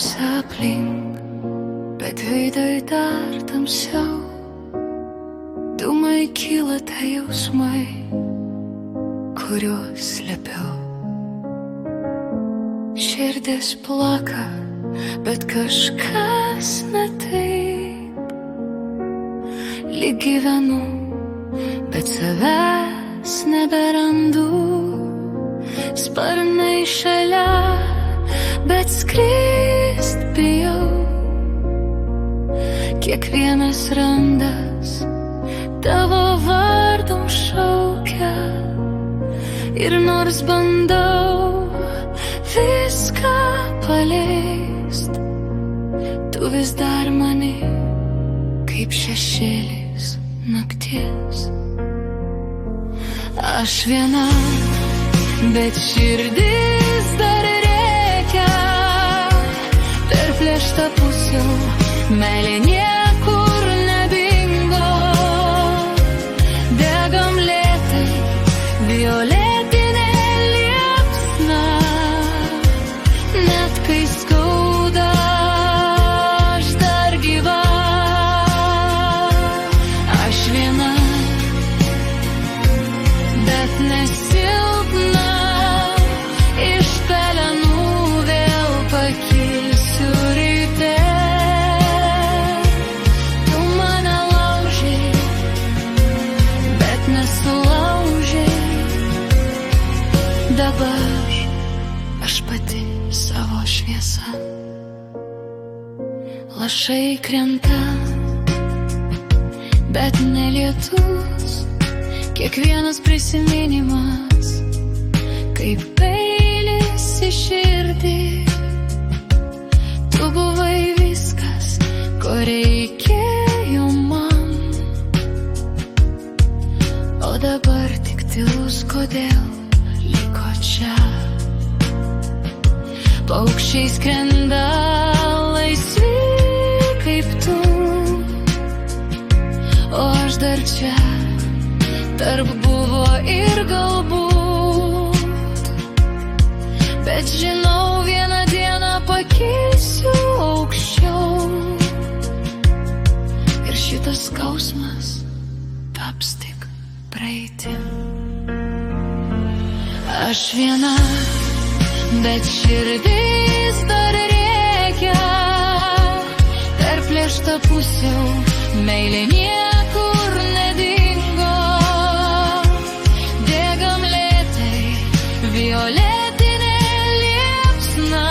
tamsia aplink, bet veidai dar tamsiau. Dūmai kyla tai jausmai, kuriuos slėpiau. Širdis plaka, bet kažkas ne taip. Lyg gyvenu, bet savęs neberandu. Sparnai šalia, bet skrist bijau. Kiekvienas randas tavo vardą šaukia. Ir nors bandau viską paleist, tu vis dar mani kaip šešėlis nakties. Aš viena, bet širdis dar rėkia. Per plėštą pusių meilė niekur nedingo. Degam lėtai, violetinė liepsna. Net kai skauda, aš dar gyva. Aš viena, bet nesilpna. Iš pelenų vėl pakilsiu ryte. Tu mane laužei, bet nesulaužei. Dabar aš pati savo šviesa. Lašai krenta, bet ne lietus. Kiekvienas prisiminimas kaip peilis į širdį. Tu buvai viskas, ko reikėjo man. O dabar tik tylus, kodėl liko čia. Paukščiai skrenda laisvi kaip tu. O aš dar čia, tarp buvo ir galbūt. Bet žinau, vieną dieną pakilsiu aukščiau. Ir šitas skausmas taps tik praeitim. Aš viena, bet širdis dar rėkia. Per plėštą pusių meilė niekur nedingo. Degam lėtai, violetinė liepsna.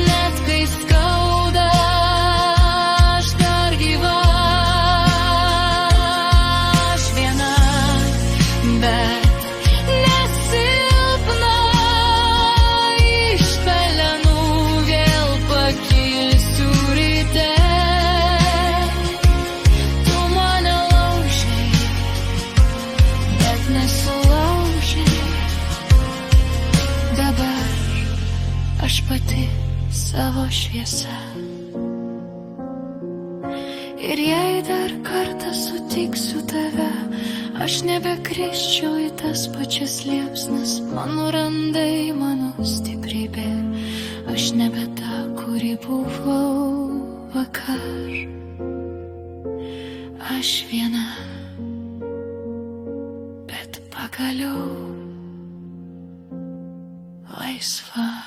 Net kai skauda, aš dar gyva. Aš viena, bet nesilpna. Iš pelenų vėl pakilsiu ryte. Tu mane laužei, bet nesulaužei. Dabar aš pati savo šviesa. Ir jei dar kartą sutiksiu tave, aš nebekrisčiau į tas pačias liepsnas. Mano randai, mano stiprybė. Aš nebe ta, kuri buvau vakar. Aš viena, bet pagaliau laisva.